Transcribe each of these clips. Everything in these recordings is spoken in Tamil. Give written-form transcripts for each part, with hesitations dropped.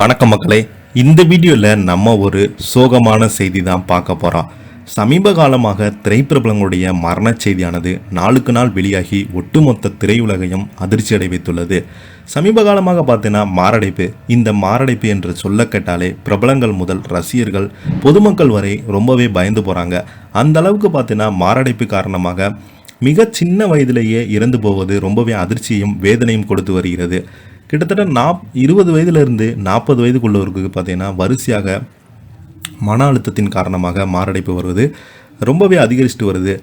வணக்கம் மக்களே. இந்த வீடியோவில் நம்ம ஒரு சோகமான செய்தி தான் பார்க்க போகிறோம். சமீப காலமாக திரைப்பிரபலங்களுடைய மரண செய்தியானது நாளுக்கு நாள் வெளியாகி ஒட்டுமொத்த திரையுலகையும் அதிர்ச்சி அடை வைத்துள்ளது. சமீப காலமாக பார்த்தீங்கன்னா மாரடைப்பு. இந்த மாரடைப்பு என்று சொல்ல கேட்டாலே பிரபலங்கள் முதல் ரசிகர்கள் பொதுமக்கள் வரை ரொம்பவே பயந்து போகிறாங்க. அந்த அளவுக்கு பார்த்தீங்கன்னா மாரடைப்பு காரணமாக மிக சின்ன வயதிலேயே இறந்து போவது ரொம்பவே அதிர்ச்சியும் வேதனையும் கொடுத்து வருகிறது. கிட்டத்தட்ட 20 வயதிலிருந்து 40 வயதுக்குள்ளவருக்கு பார்த்தீங்கன்னா வரிசையாக மன அழுத்தத்தின் காரணமாக மாரடைப்பு வருவது ரொம்பவே அதிகரிச்சுட்டு வருது.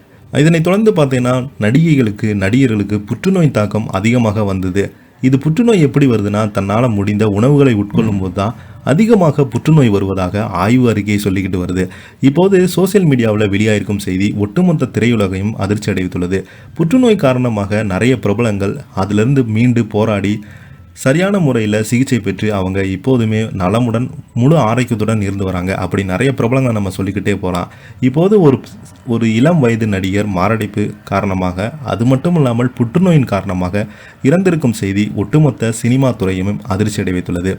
இதனைத் தொடர்ந்து பார்த்தீங்கன்னா நடிகர்களுக்கு புற்றுநோய் தாக்கம் அதிகமாக வந்தது. இது புற்றுநோய் எப்படி வருதுன்னா, தன்னால் முடிந்த உணவுகளை உட்கொள்ளும் போது தான் அதிகமாக புற்றுநோய் வருவதாக ஆய்வு அறிக்கை சொல்லிக்கிட்டு வருது. இப்போது சோசியல் மீடியாவில் வெளியாயிருக்கும் செய்தி ஒட்டுமொத்த திரையுலகையும் அதிர்ச்சி அடைத்துள்ளது. புற்றுநோய் காரணமாக நிறைய பிரபலங்கள் அதிலிருந்து மீண்டு போராடி சரியான முறையில் சிகிச்சை பெற்று அவங்க இப்போதுமே நலமுடன் முழு ஆரோக்கியத்துடன் இருந்து வராங்க. அப்படி நிறைய பிரபலங்களை நம்ம சொல்லிக்கிட்டே போகலாம். இப்போது ஒரு இளம் வயது நடிகர் மாரடைப்பு காரணமாக, அது மட்டும் இல்லாமல் புற்றுநோயின் காரணமாக இறந்திருக்கும் செய்தி ஒட்டுமொத்த சினிமா துறையும் அதிர்ச்சி அடை வைத்துள்ளது.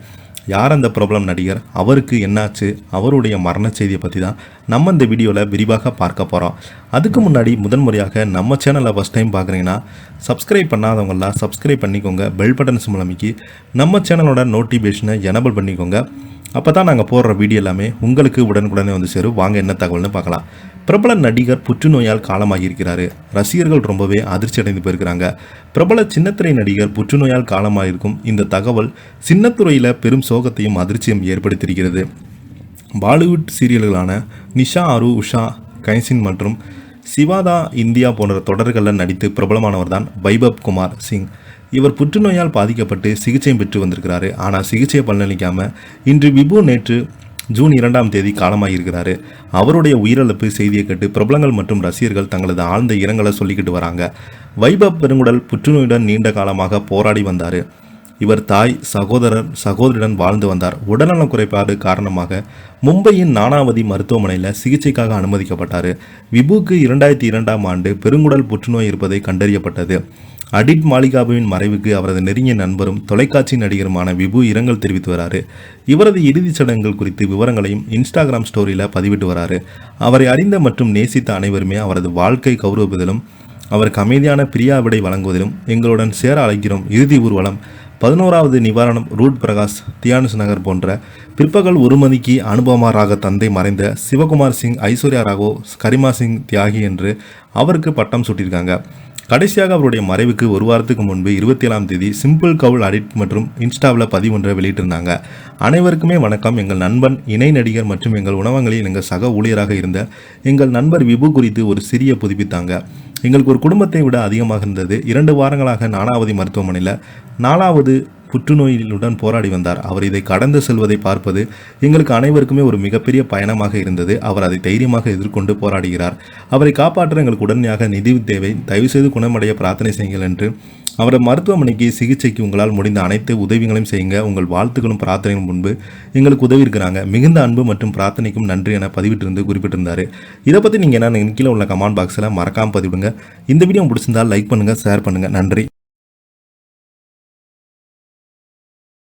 யார் அந்த பிரபலம் நடிகர், அவருக்கு என்னாச்சு, அவருடைய மரண செய்தியை பற்றி தான் நம்ம இந்த வீடியோவில் விரிவாக பார்க்க போகிறோம். அதுக்கு முன்னாடி முதன்முறையாக நம்ம சேனலை ஃபஸ்ட் டைம் பார்க்குறீங்கன்னா சப்ஸ்கிரைப் பண்ணாதவங்களாம் சப்ஸ்கிரைப் பண்ணிக்கோங்க. பெல் பட்டன்ஸ் மூலமிக்கி நம்ம சேனலோட நோட்டிஃபிகேஷனை எனபிள் பண்ணிக்கோங்க. அப்போ தான் நாங்கள் போடுற வீடியோ எல்லாமே உங்களுக்கு உடனுக்குடனே வந்து சேரும். வாங்க என்ன தகவல்னு பார்க்கலாம். பிரபல நடிகர் புற்றுநோயால் காலமாகியிருக்கிறாரு. ரசிகர்கள் ரொம்பவே அதிர்ச்சி அடைந்து போயிருக்கிறாங்க. பிரபல சின்னத்திரை நடிகர் புற்றுநோயால் காலமாகிருக்கும் இந்த தகவல் சின்னத்துறையில் பெரும் சோகத்தையும் அதிர்ச்சியும் ஏற்படுத்தியிருக்கிறது. பாலிவுட் சீரியல்களான நிஷா ஆரு, உஷா கைசின் மற்றும் சிவாதா இந்தியா போன்ற தொடர்களில் நடித்து பிரபலமானவர் தான் வைபவ் குமார் சிங். இவர் புற்றுநோயால் பாதிக்கப்பட்டு சிகிச்சை பெற்று வந்திருக்கிறாரு. ஆனால் சிகிச்சையை பலனளிக்காமல் இன்று விபு நேற்று ஜூன் 2ஆம் தேதி காலமாகியிருக்கிறாரு. அவருடைய உயிரிழப்பு செய்தியை கேட்டு பிரபலங்கள் மற்றும் ரசிகர்கள் தங்களது ஆழ்ந்த இரங்கலை சொல்லிக்கிட்டு வராங்க. வைபவ் பெருங்குடல் புற்றுநோயுடன் நீண்ட காலமாக போராடி வந்தார். இவர் தாய், சகோதரியுடன் வாழ்ந்து வந்தார். உடல்நல குறைபாடு காரணமாக மும்பையின் நானாவதி மருத்துவமனையில் சிகிச்சைக்காக அனுமதிக்கப்பட்டார். விபுக்கு 2002ஆம் ஆண்டு பெருங்குடல் புற்றுநோய் இருப்பதை கண்டறியப்பட்டது. அடிட் மாளிகாவின் மறைவுக்கு அவரது நெருங்கிய நண்பரும் தொலைக்காட்சி நடிகருமான விபு இரங்கல் தெரிவித்து வராரு. இவரது இறுதிச் சடங்குகள் குறித்து விவரங்களையும் இன்ஸ்டாகிராம் ஸ்டோரியில் பதிவிட்டு வராரு. அவரை அறிந்த மற்றும் நேசித்த அனைவருமே அவரது வாழ்க்கை கௌரவிப்பதிலும் அவருக்கு அமைதியான பிரியா விடை வழங்குவதிலும் எங்களுடன் சேர அழைக்கிறோம். இறுதி ஊர்வலம் 11வது நிவாரணம் ரூட் பிரகாஷ் தியானுஸ் நகர் போன்ற பிற்பகல் 1 மணிக்கு அனுபமா ராக தந்தை மறைந்த சிவகுமார் சிங், ஐஸ்வர்யா ராகோ, கரிமா சிங் தியாகி என்று அவருக்கு பட்டம் சூட்டியிருக்காங்க. கடைசியாக அவருடைய மறைவுக்கு ஒரு வாரத்துக்கு முன்பு 27ஆம் தேதி சிம்பிள் கவுல் அடிட் மற்றும் இன்ஸ்டாவில் பதிவு ஒன்றை வெளியிட்டிருந்தாங்க. அனைவருக்குமே வணக்கம். எங்கள் நண்பன், இணை நடிகர் மற்றும் எங்கள் உணவகங்களில் எங்கள் சக ஊழியராக இருந்த எங்கள் நண்பர் விபு குறித்து ஒரு சிறிய புதுப்பித்தாங்க. எங்களுக்கு ஒரு குடும்பத்தை விட அதிகமாக இருந்தது. 2 வாரங்களாக நானாவதி மருத்துவமனையில் 4வது புற்றுநோயுடன் போராடி வந்தார். அவர் இதை கடந்து செல்வதை பார்ப்பது எங்களுக்கு அனைவருக்குமே ஒரு மிகப்பெரிய பயணமாக இருந்தது. அவர் அதை தைரியமாக எதிர்கொண்டு போராடுகிறார். அவரை காப்பாற்ற எங்களுக்கு உடனடியாக நிதி தேவை. தயவுசெய்து குணமடைய பிரார்த்தனை செய்யுங்கள் என்று அவரது மருத்துவமனைக்கு சிகிச்சைக்கு உங்களால் முடிந்த அனைத்து உதவிகளையும் செய்யுங்க. உங்கள் வாழ்த்துக்களும் பிரார்த்தனையும் முன்பு எங்களுக்கு உதவி இருக்கிறாங்க. மிகுந்த அன்பு மற்றும் பிரார்த்தனைக்கும் நன்றி என பதிவிட்டிருந்து குறிப்பிட்டிருந்தார். இதை பற்றி நீங்கள் என்ன கீழே உள்ள கமெண்ட் பாக்ஸில் மறக்காமல் பதிவிடுங்க. இந்த வீடியோ பிடிச்சிருந்தால் லைக் பண்ணுங்கள், ஷேர் பண்ணுங்கள். நன்றி.